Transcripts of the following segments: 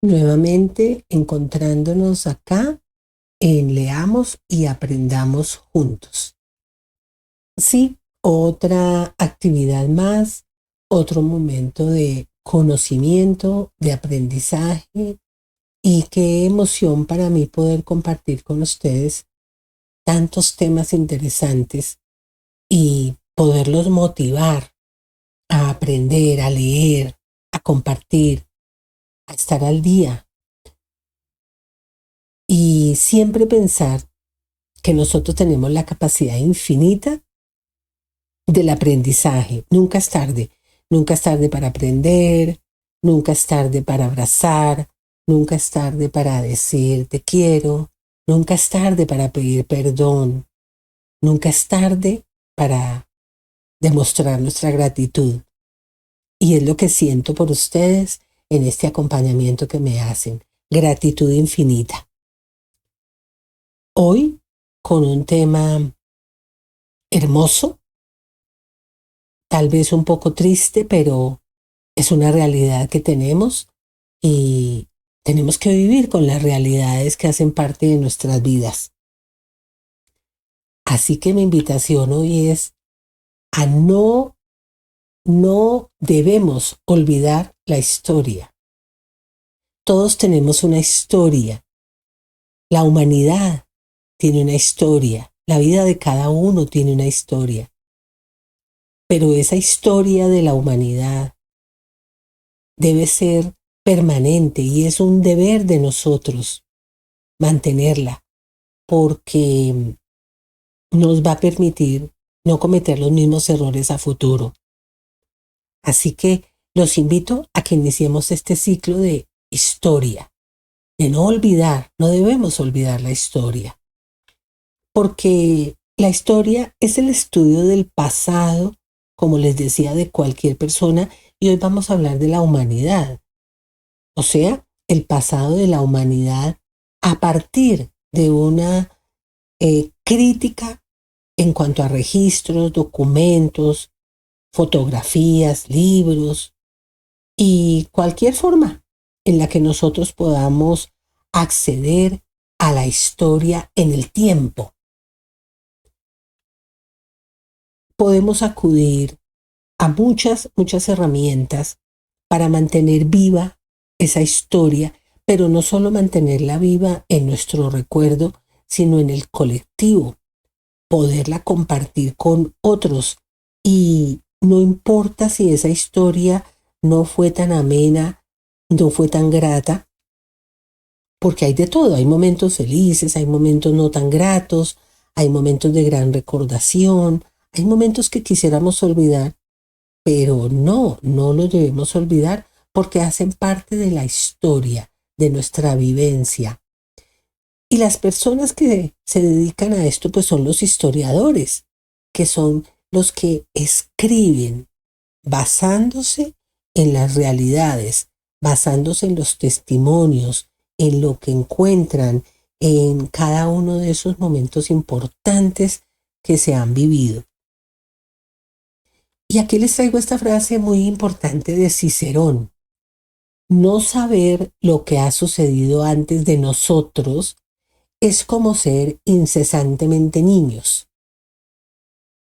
Nuevamente encontrándonos acá en Leamos y Aprendamos Juntos. Sí, otra actividad más, otro momento de conocimiento, de aprendizaje y qué emoción para mí poder compartir con ustedes tantos temas interesantes y poderlos motivar a aprender, a leer, a compartir, a estar al día y siempre pensar que nosotros tenemos la capacidad infinita del aprendizaje. Nunca es tarde para aprender, nunca es tarde para abrazar, nunca es tarde para decir te quiero, nunca es tarde para pedir perdón, nunca es tarde para demostrar nuestra gratitud. Y es lo que siento por ustedes en este acompañamiento que me hacen. Gratitud infinita. Hoy con un tema hermoso, tal vez un poco triste, pero es una realidad que tenemos y tenemos que vivir con las realidades que hacen parte de nuestras vidas. Así que mi invitación hoy es a no debemos olvidar la historia. Todos tenemos una historia. La humanidad tiene una historia. La vida de cada uno tiene una historia. Pero esa historia de la humanidad debe ser permanente y es un deber de nosotros mantenerla porque nos va a permitir no cometer los mismos errores a futuro. Así que los invito a que iniciemos este ciclo de historia, de no olvidar, no debemos olvidar la historia, porque la historia es el estudio del pasado, como les decía, de cualquier persona, y hoy vamos a hablar de la humanidad, o sea, el pasado de la humanidad a partir de una crítica en cuanto a registros, documentos, fotografías, libros y cualquier forma en la que nosotros podamos acceder a la historia en el tiempo. Podemos acudir a muchas herramientas para mantener viva esa historia, pero no solo mantenerla viva en nuestro recuerdo, sino en el colectivo, poderla compartir con otros. Y no importa si esa historia no fue tan amena, no fue tan grata, porque hay de todo, hay momentos felices, hay momentos no tan gratos, hay momentos de gran recordación, hay momentos que quisiéramos olvidar, pero no los debemos olvidar porque hacen parte de la historia, de nuestra vivencia. Y las personas que se dedican a esto, pues son los historiadores, que son los que escriben basándose en las realidades, basándose en los testimonios, en lo que encuentran en cada uno de esos momentos importantes que se han vivido. Y aquí les traigo esta frase muy importante de Cicerón. No saber lo que ha sucedido antes de nosotros es como ser incesantemente niños.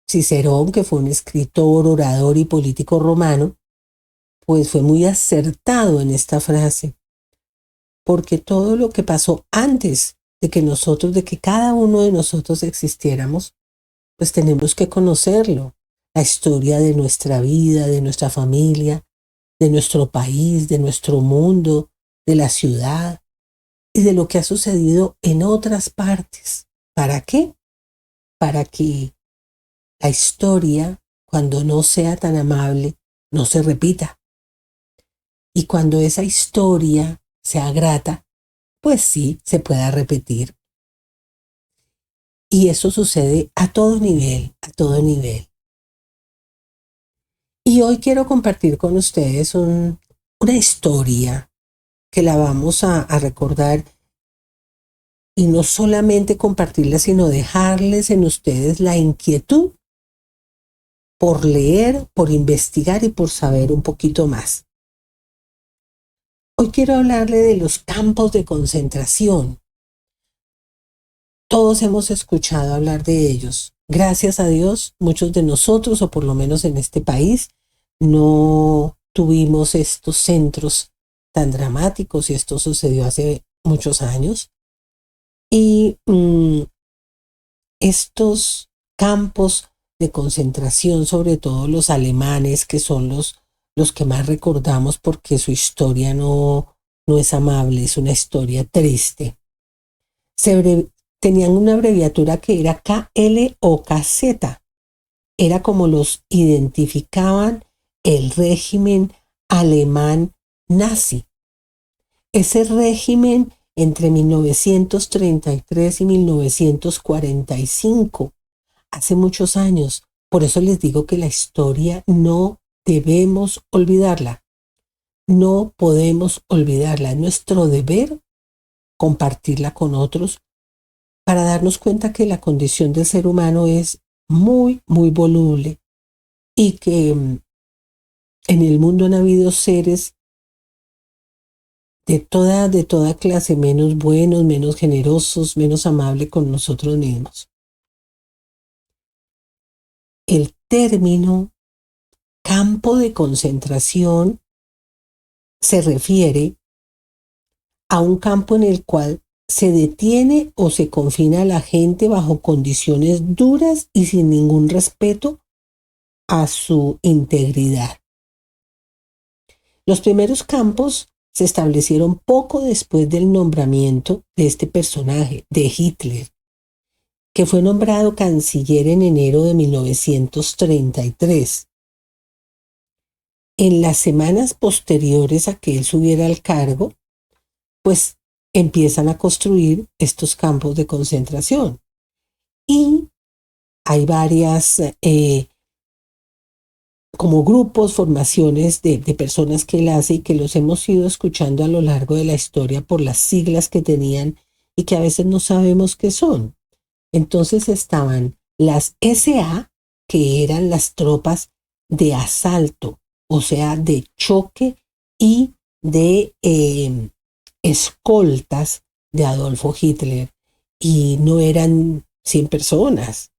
Cicerón, que fue un escritor, orador y político romano, pues fue muy acertado en esta frase, porque todo lo que pasó antes de que nosotros, de que cada uno de nosotros existiéramos, pues tenemos que conocerlo. La historia de nuestra vida, de nuestra familia, de nuestro país, de nuestro mundo, de la ciudad y de lo que ha sucedido en otras partes. ¿Para qué? Para que la historia, cuando no sea tan amable, no se repita. Y cuando esa historia sea grata, pues sí, se pueda repetir. Y eso sucede a todo nivel, a todo nivel. Y hoy quiero compartir con ustedes una historia que la vamos a recordar y no solamente compartirla, sino dejarles en ustedes la inquietud por leer, por investigar y por saber un poquito más. Hoy quiero hablarle de los campos de concentración. Todos hemos escuchado hablar de ellos. Gracias a Dios, muchos de nosotros, o por lo menos en este país, no tuvimos estos centros tan dramáticos y esto sucedió hace muchos años. Y estos campos de concentración, sobre todo los alemanes, que son los que más recordamos porque su historia no es amable, es una historia triste. Tenían una abreviatura que era KL o KZ. Era como los identificaban el régimen alemán nazi. Ese régimen entre 1933 y 1945, hace muchos años. Por eso les digo que la historia no debemos olvidarla. No podemos olvidarla. Es nuestro deber compartirla con otros para darnos cuenta que la condición del ser humano es muy, muy voluble y que en el mundo han habido seres de toda clase, menos buenos, menos generosos, menos amables con nosotros mismos. El término campo de concentración se refiere a un campo en el cual se detiene o se confina a la gente bajo condiciones duras y sin ningún respeto a su integridad. Los primeros campos se establecieron poco después del nombramiento de este personaje, de Hitler, que fue nombrado canciller en enero de 1933. En las semanas posteriores a que él subiera al cargo, pues empiezan a construir estos campos de concentración. Y hay varias como grupos, formaciones de personas que él hace y que los hemos ido escuchando a lo largo de la historia por las siglas que tenían y que a veces no sabemos qué son. Entonces estaban las SA, que eran las tropas de asalto, o sea, de choque y de escoltas de Adolfo Hitler. Y no eran 100 personas,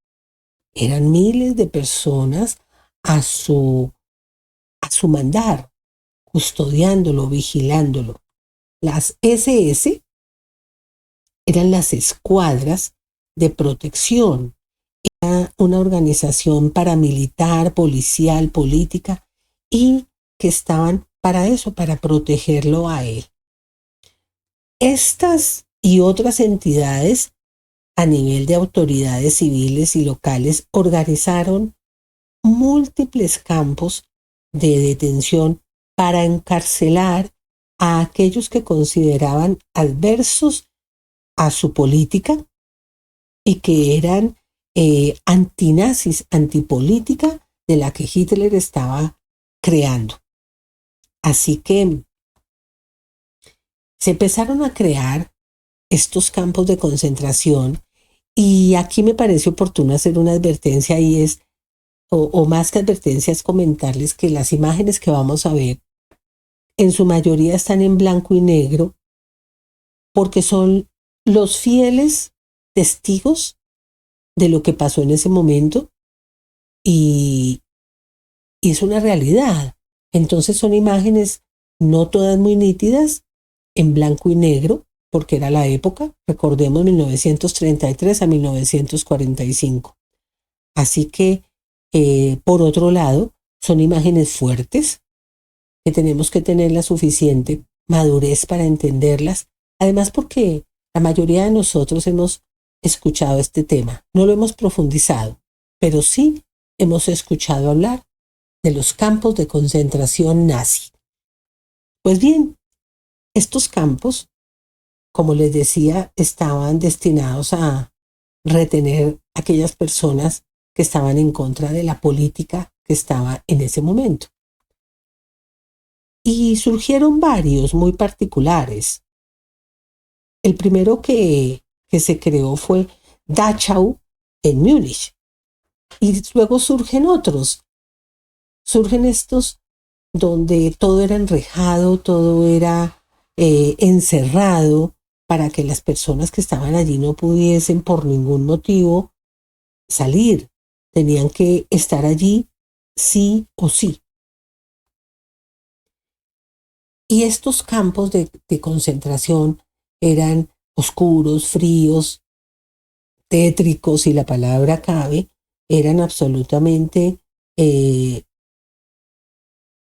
eran miles de personas a su mandar, custodiándolo, vigilándolo. Las SS eran las escuadras de protección. Era una organización paramilitar, policial, política, y que estaban para eso, para protegerlo a él. Estas y otras entidades a nivel de autoridades civiles y locales organizaron múltiples campos de detención para encarcelar a aquellos que consideraban adversos a su política y que eran antinazis, antipolítica de la que Hitler estaba creando. Así que se empezaron a crear estos campos de concentración y aquí me parece oportuno hacer una advertencia y es, o más que advertencia, es comentarles que las imágenes que vamos a ver en su mayoría están en blanco y negro porque son los fieles testigos de lo que pasó en ese momento y es una realidad. Entonces son imágenes no todas muy nítidas, en blanco y negro, porque era la época, recordemos 1933 a 1945. Así que, por otro lado, son imágenes fuertes, que tenemos que tener la suficiente madurez para entenderlas, además porque la mayoría de nosotros hemos escuchado este tema, no lo hemos profundizado, pero sí hemos escuchado hablar de los campos de concentración nazi. Pues bien, estos campos, como les decía, estaban destinados a retener a aquellas personas que estaban en contra de la política que estaba en ese momento. Y surgieron varios muy particulares. El primero que se creó fue Dachau en Múnich. Y luego surgen otros. Surgen estos donde todo era enrejado, todo era encerrado para que las personas que estaban allí no pudiesen por ningún motivo salir. Tenían que estar allí sí o sí. Y estos campos de concentración eran oscuros, fríos, tétricos, si la palabra cabe, eran absolutamente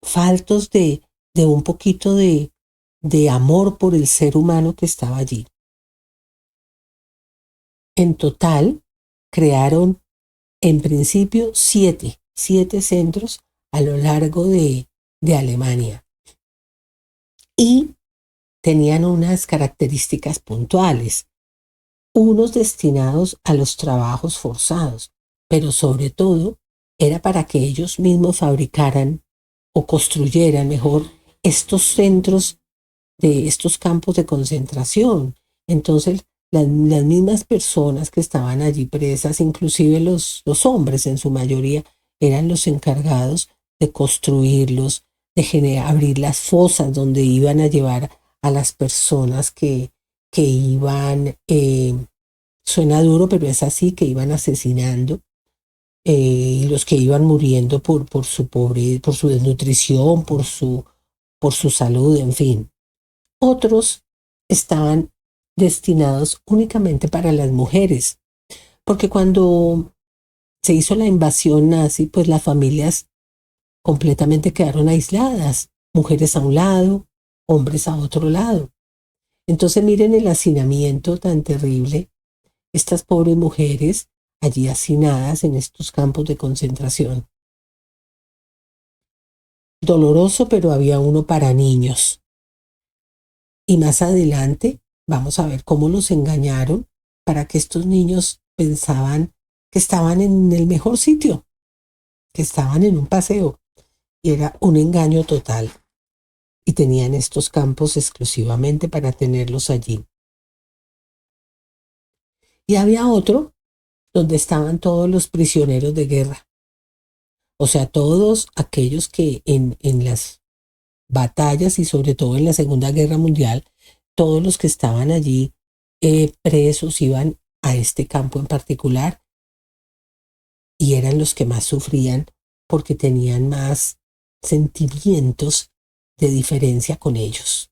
faltos de un poquito de amor por el ser humano que estaba allí. En total, crearon en principio siete centros a lo largo de Alemania. Y tenían unas características puntuales, unos destinados a los trabajos forzados, pero sobre todo era para que ellos mismos fabricaran o construyeran mejor estos centros de estos campos de concentración. Entonces, las mismas personas que estaban allí presas, inclusive los hombres en su mayoría, eran los encargados de construirlos, de abrir las fosas donde iban a llevar a las personas que iban, suena duro, pero es así, que iban asesinando, y los que iban muriendo por su por su desnutrición, por su salud, en fin. Otros estaban destinados únicamente para las mujeres, porque cuando se hizo la invasión nazi, pues las familias completamente quedaron aisladas, mujeres a un lado, hombres a otro lado. Entonces miren el hacinamiento tan terrible, estas pobres mujeres allí hacinadas en estos campos de concentración. Doloroso, pero había uno para niños. Y más adelante vamos a ver cómo los engañaron para que estos niños pensaban que estaban en el mejor sitio, que estaban en un paseo. Y era un engaño total. Y tenían estos campos exclusivamente para tenerlos allí. Y había otro donde estaban todos los prisioneros de guerra. O sea, todos aquellos que en las batallas y sobre todo en la Segunda Guerra Mundial, todos los que estaban allí presos iban a este campo en particular y eran los que más sufrían porque tenían más sentimientos de diferencia con ellos.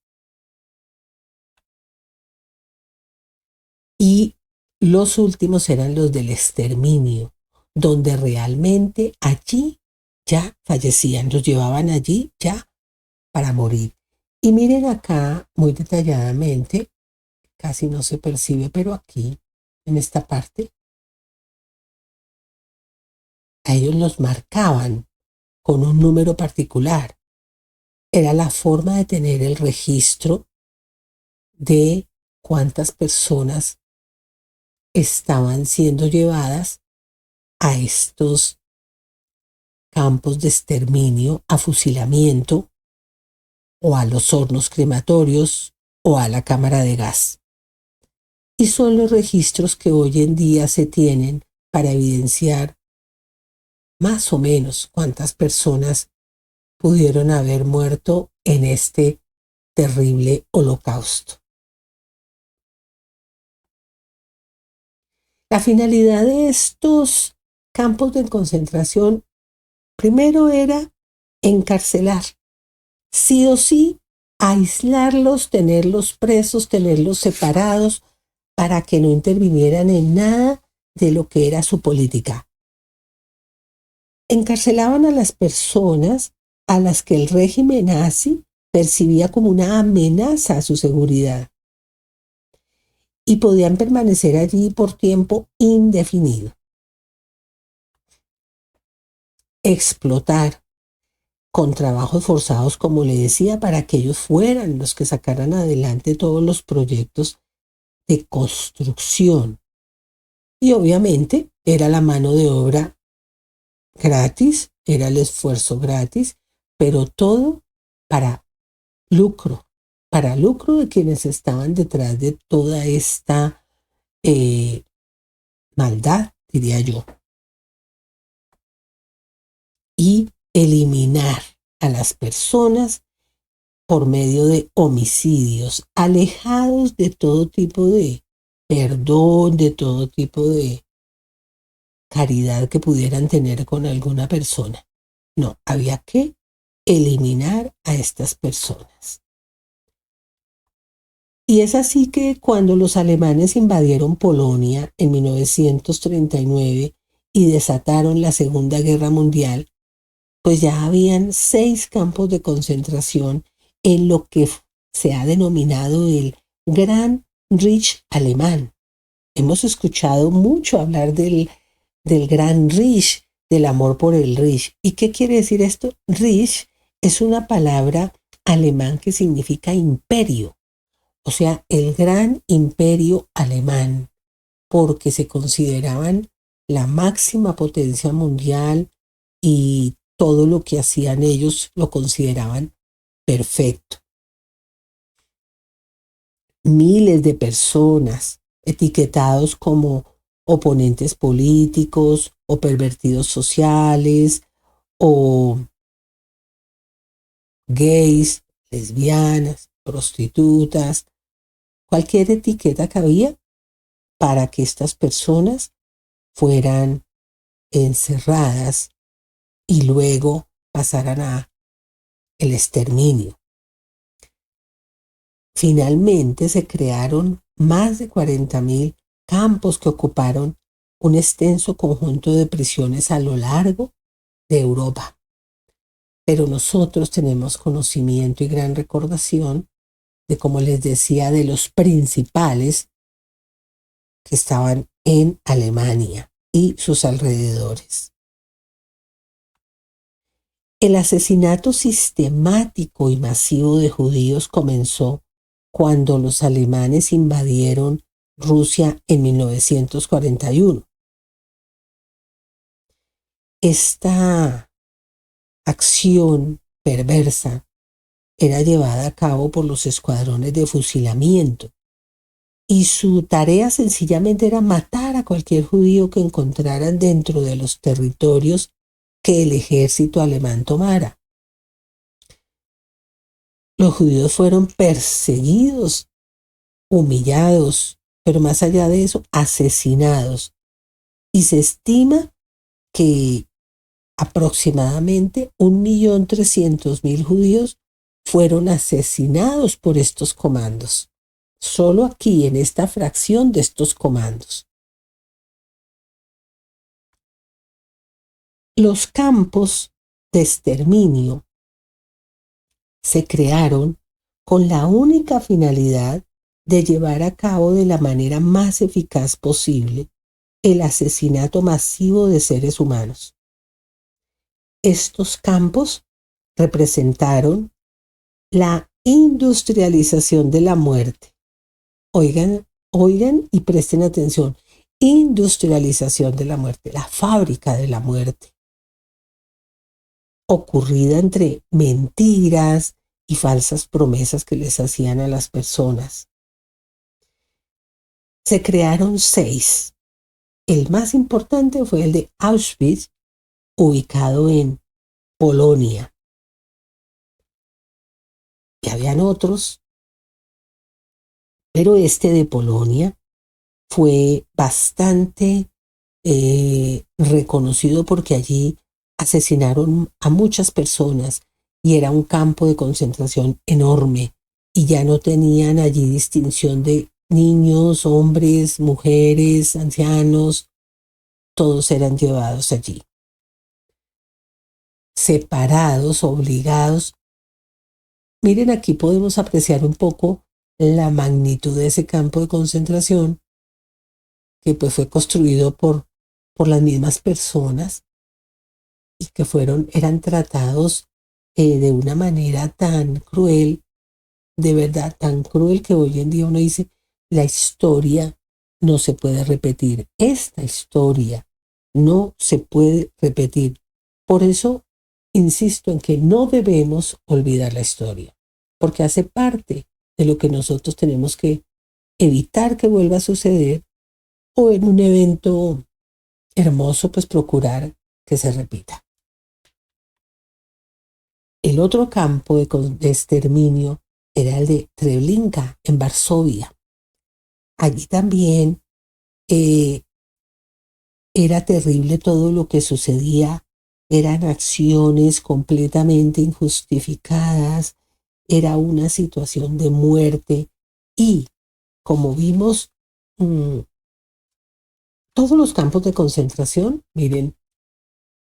Y los últimos eran los del exterminio, donde realmente allí ya fallecían, los llevaban allí ya para morir. Y miren acá muy detalladamente, casi no se percibe, pero aquí, en esta parte, a ellos los marcaban con un número particular. Era la forma de tener el registro de cuántas personas estaban siendo llevadas a estos campos de exterminio, a fusilamiento, o a los hornos crematorios, o a la cámara de gas. Y son los registros que hoy en día se tienen para evidenciar más o menos cuántas personas pudieron haber muerto en este terrible holocausto. La finalidad de estos campos de concentración primero era encarcelar, sí o sí, aislarlos, tenerlos presos, tenerlos separados para que no intervinieran en nada de lo que era su política. Encarcelaban a las personas a las que el régimen nazi percibía como una amenaza a su seguridad y podían permanecer allí por tiempo indefinido. Explotar con trabajos forzados, como le decía, para que ellos fueran los que sacaran adelante todos los proyectos de construcción. Y obviamente era la mano de obra gratis, era el esfuerzo gratis, pero todo para para lucro de quienes estaban detrás de toda esta maldad, diría yo. Y eliminar a las personas por medio de homicidios, alejados de todo tipo de perdón, de todo tipo de caridad que pudieran tener con alguna persona. No, había que eliminar a estas personas. Y es así que cuando los alemanes invadieron Polonia en 1939 y desataron la Segunda Guerra Mundial, pues ya habían 6 campos de concentración en lo que se ha denominado el Gran Reich alemán. Hemos escuchado mucho hablar del Gran Reich, del amor por el Reich. ¿Y qué quiere decir esto? Reich es una palabra alemán que significa imperio, o sea, el gran imperio alemán, porque se consideraban la máxima potencia mundial y todo lo que hacían ellos lo consideraban perfecto. Miles de personas etiquetados como oponentes políticos o pervertidos sociales o gays, lesbianas, prostitutas, cualquier etiqueta que había para que estas personas fueran encerradas y luego pasaran a el exterminio. Finalmente se crearon más de 40.000 campos que ocuparon un extenso conjunto de prisiones a lo largo de Europa. Pero nosotros tenemos conocimiento y gran recordación de, como les decía, de los principales que estaban en Alemania y sus alrededores. El asesinato sistemático y masivo de judíos comenzó cuando los alemanes invadieron Rusia en 1941. Esta acción perversa era llevada a cabo por los escuadrones de fusilamiento y su tarea sencillamente era matar a cualquier judío que encontraran dentro de los territorios que el ejército alemán tomara. Los judíos fueron perseguidos, humillados, pero más allá de eso, asesinados. Y se estima que aproximadamente 1.300.000 judíos fueron asesinados por estos comandos. Solo aquí, en esta fracción de estos comandos. Los campos de exterminio se crearon con la única finalidad de llevar a cabo de la manera más eficaz posible el asesinato masivo de seres humanos. Estos campos representaron la industrialización de la muerte. Oigan y presten atención. Industrialización de la muerte, la fábrica de la muerte, ocurrida entre mentiras y falsas promesas que les hacían a las personas. Se crearon 6. El más importante fue el de Auschwitz, ubicado en Polonia. Y habían otros, pero este de Polonia fue bastante reconocido porque allí asesinaron a muchas personas y era un campo de concentración enorme y ya no tenían allí distinción de niños, hombres, mujeres, ancianos, todos eran llevados allí. Separados, obligados. Miren, aquí podemos apreciar un poco la magnitud de ese campo de concentración que pues fue construido por las mismas personas y que eran tratados de una manera tan cruel, de verdad tan cruel que hoy en día uno dice, la historia no se puede repetir, esta historia no se puede repetir. Por eso insisto en que no debemos olvidar la historia, porque hace parte de lo que nosotros tenemos que evitar que vuelva a suceder o en un evento hermoso, pues procurar que se repita. El otro campo de exterminio era el de Treblinka, en Varsovia. Allí también eh, era terrible todo lo que sucedía. Eran acciones completamente injustificadas. Era una situación de muerte. Y como vimos, mm, todos los campos de concentración, miren,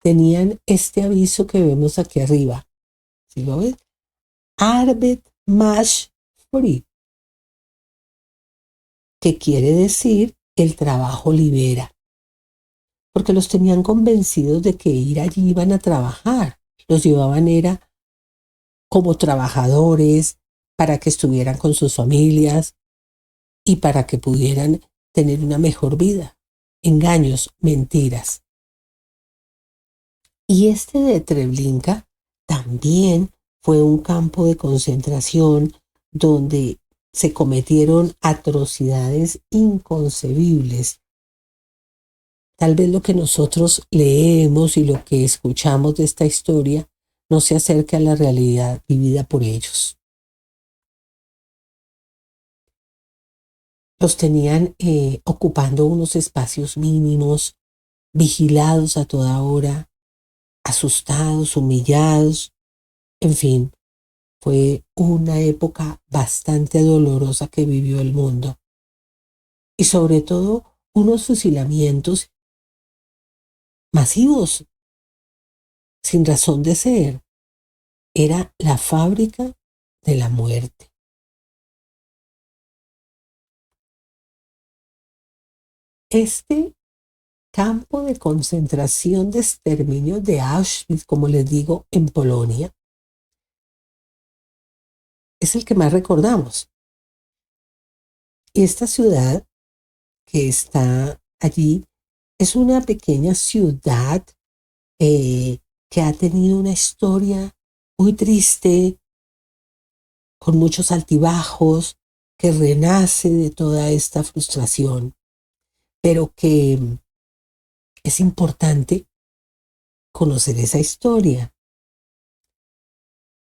tenían este aviso que vemos aquí arriba. ¿Sí lo ves? Arbeit macht frei, que quiere decir el trabajo libera, porque los tenían convencidos de que ir allí iban a trabajar. Los llevaban era como trabajadores para que estuvieran con sus familias y para que pudieran tener una mejor vida. Engaños, mentiras. Y este de Treblinka también fue un campo de concentración donde se cometieron atrocidades inconcebibles. Tal vez lo que nosotros leemos y lo que escuchamos de esta historia no se acerca a la realidad vivida por ellos. Los tenían ocupando unos espacios mínimos, vigilados a toda hora, asustados, humillados, en fin, fue una época bastante dolorosa que vivió el mundo. Y sobre todo unos fusilamientos masivos, sin razón de ser. Era la fábrica de la muerte. Este campo de concentración de exterminio de Auschwitz, como les digo, en Polonia, es el que más recordamos. Y esta ciudad que está allí es una pequeña ciudad que ha tenido una historia muy triste, con muchos altibajos, que renace de toda esta frustración, pero que es importante conocer esa historia.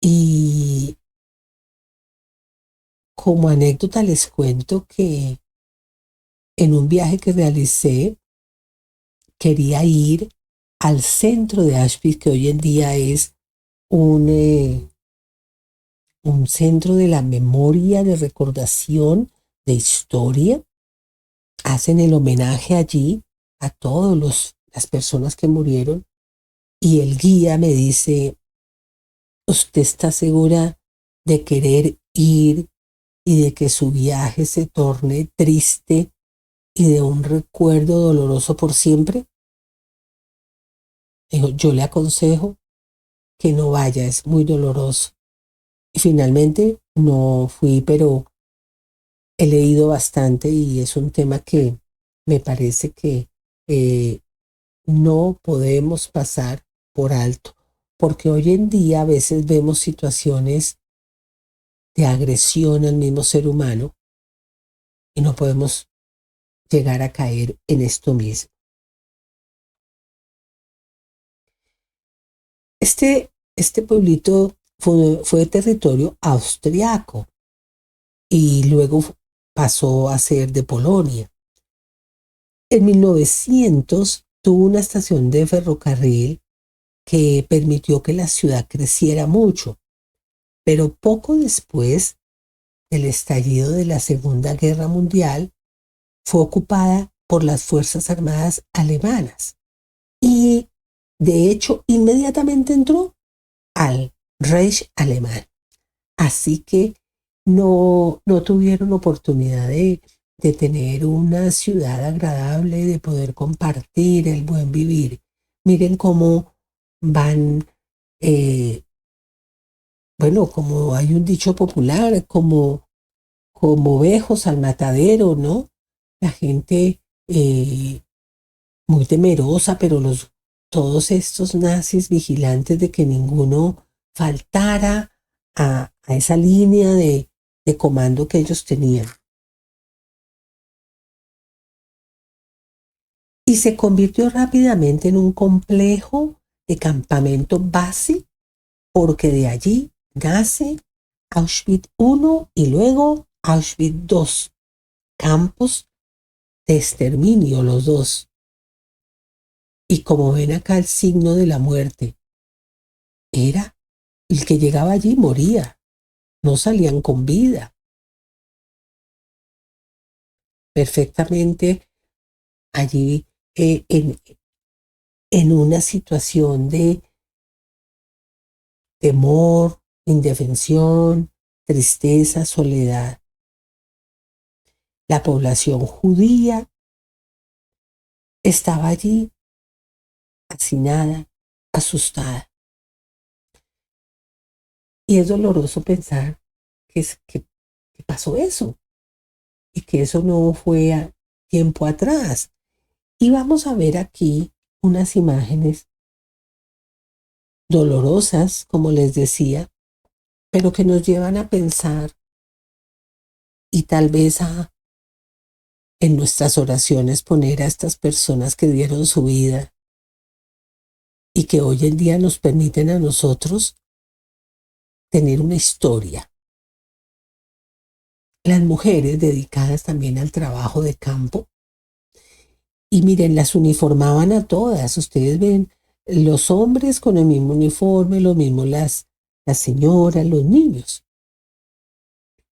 Y como anécdota les cuento que en un viaje que realicé quería ir al centro de Auschwitz, que hoy en día es un centro de la memoria, de recordación, de historia. Hacen el homenaje allí a todas las personas que murieron y el guía me dice, ¿usted está segura de querer ir y de que su viaje se torne triste y de un recuerdo doloroso por siempre? Dijo, yo le aconsejo que no vaya, es muy doloroso. Y finalmente no fui, pero he leído bastante y es un tema que me parece que eh, no podemos pasar por alto, porque hoy en día a veces vemos situaciones de agresión al mismo ser humano y no podemos llegar a caer en esto mismo. Este pueblito fue territorio austriaco y luego pasó a ser de Polonia. En 1900 tuvo una estación de ferrocarril que permitió que la ciudad creciera mucho, pero poco después del estallido de la Segunda Guerra Mundial fue ocupada por las Fuerzas Armadas alemanas y de hecho inmediatamente entró al Reich alemán. Así que no tuvieron oportunidad de tener una ciudad agradable, de poder compartir el buen vivir. Miren cómo van, eh, bueno, como hay un dicho popular, como ovejos al matadero, ¿no? La gente muy temerosa, pero todos estos nazis vigilantes de que ninguno faltara a esa línea de comando que ellos tenían. Y se convirtió rápidamente en un complejo de campamento base porque de allí nace Auschwitz I y luego Auschwitz II, campos de exterminio los dos. Y como ven acá el signo de la muerte, era el que llegaba allí moría, no salían con vida. Perfectamente allí en una situación de temor, indefensión, tristeza, soledad. La población judía estaba allí hacinada, asustada. Y es doloroso pensar que pasó eso y que eso no fue a tiempo atrás. Y vamos a ver aquí unas imágenes dolorosas, como les decía, pero que nos llevan a pensar y tal vez a en nuestras oraciones poner a estas personas que dieron su vida y que hoy en día nos permiten a nosotros tener una historia. Las mujeres dedicadas también al trabajo de campo. Y miren, las uniformaban a todas. Ustedes ven, los hombres con el mismo uniforme, lo mismo las señoras, los niños.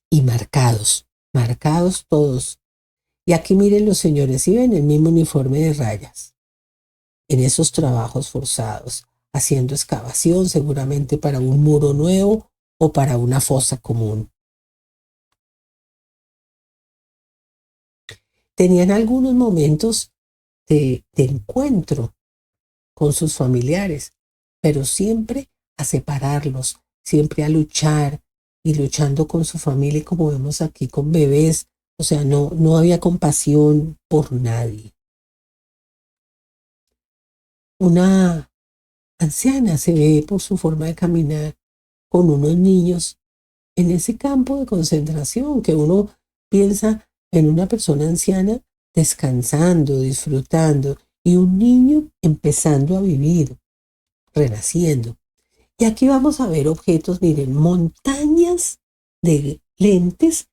Y marcados todos. Y aquí miren los señores, ¿sí ven el mismo uniforme de rayas? En esos trabajos forzados, haciendo excavación seguramente para un muro nuevo o para una fosa común. Tenían algunos momentos de encuentro con sus familiares, pero siempre a separarlos, siempre a luchar y luchando con su familia, como vemos aquí con bebés. O sea, no había compasión por nadie. Una anciana se ve por su forma de caminar con unos niños en ese campo de concentración que uno piensa en una persona anciana descansando, disfrutando y un niño empezando a vivir, renaciendo. Y aquí vamos a ver objetos, miren, montañas de lentes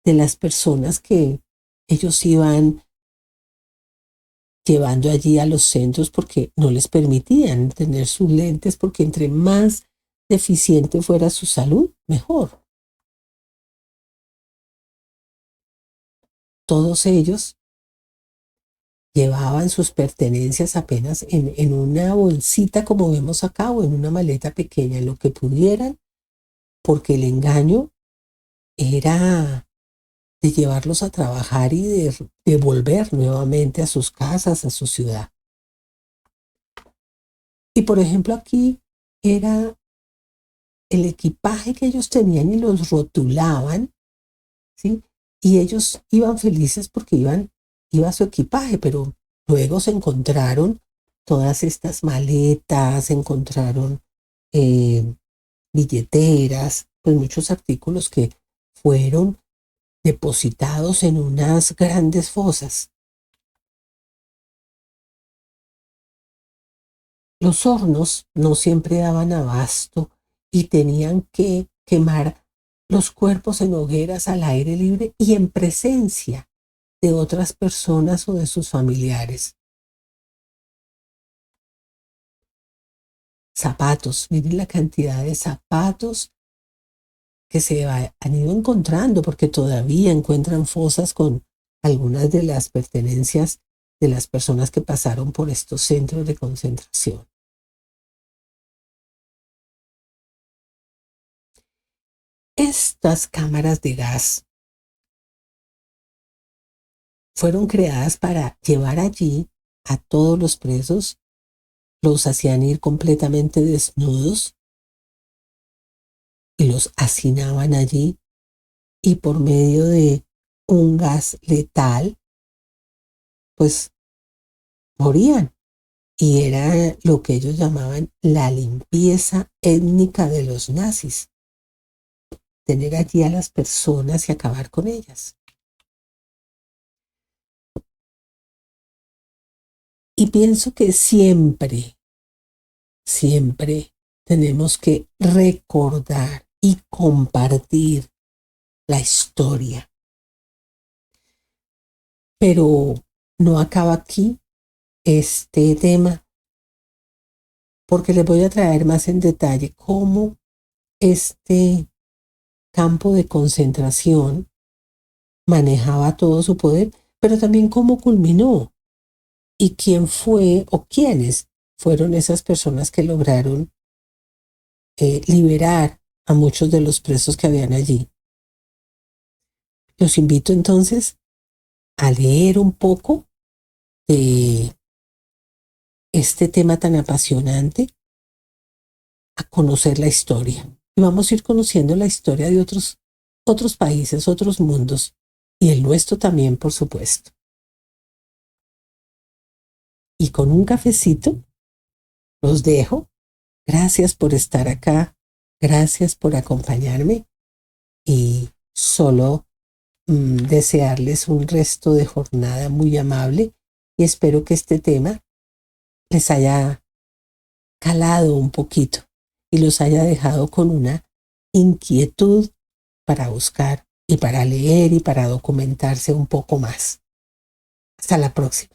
de las personas que ellos iban llevando allí a los centros porque no les permitían tener sus lentes porque entre más deficiente fuera su salud, mejor. Todos ellos llevaban sus pertenencias apenas en una bolsita como vemos acá o en una maleta pequeña, en lo que pudieran, porque el engaño era de llevarlos a trabajar y de volver nuevamente a sus casas, a su ciudad. Y por ejemplo aquí era el equipaje que ellos tenían y los rotulaban, ¿sí? Y ellos iban felices porque iba su equipaje, pero luego se encontraron todas estas maletas, se encontraron eh, billeteras, pues muchos artículos que fueron depositados en unas grandes fosas. Los hornos no siempre daban abasto y tenían que quemar los cuerpos en hogueras al aire libre y en presencia de otras personas o de sus familiares. Zapatos, miren la cantidad de zapatos que han ido encontrando porque todavía encuentran fosas con algunas de las pertenencias de las personas que pasaron por estos centros de concentración. Estas cámaras de gas fueron creadas para llevar allí a todos los presos, los hacían ir completamente desnudos y los hacinaban allí y por medio de un gas letal, pues morían. Y era lo que ellos llamaban la limpieza étnica de los nazis, tener allí a las personas y acabar con ellas. Y pienso que siempre tenemos que recordar y compartir la historia. Pero no acaba aquí este tema, porque les voy a traer más en detalle cómo este campo de concentración manejaba todo su poder, pero también cómo culminó y quién fue o quiénes fueron esas personas que lograron liberar a muchos de los presos que habían allí. Los invito entonces a leer un poco de este tema tan apasionante, a conocer la historia. Y vamos a ir conociendo la historia de otros países, otros mundos, y el nuestro también, por supuesto. Y con un cafecito los dejo. Gracias por estar acá, gracias por acompañarme y solo desearles un resto de jornada muy amable y espero que este tema les haya calado un poquito y los haya dejado con una inquietud para buscar y para leer y para documentarse un poco más. Hasta la próxima.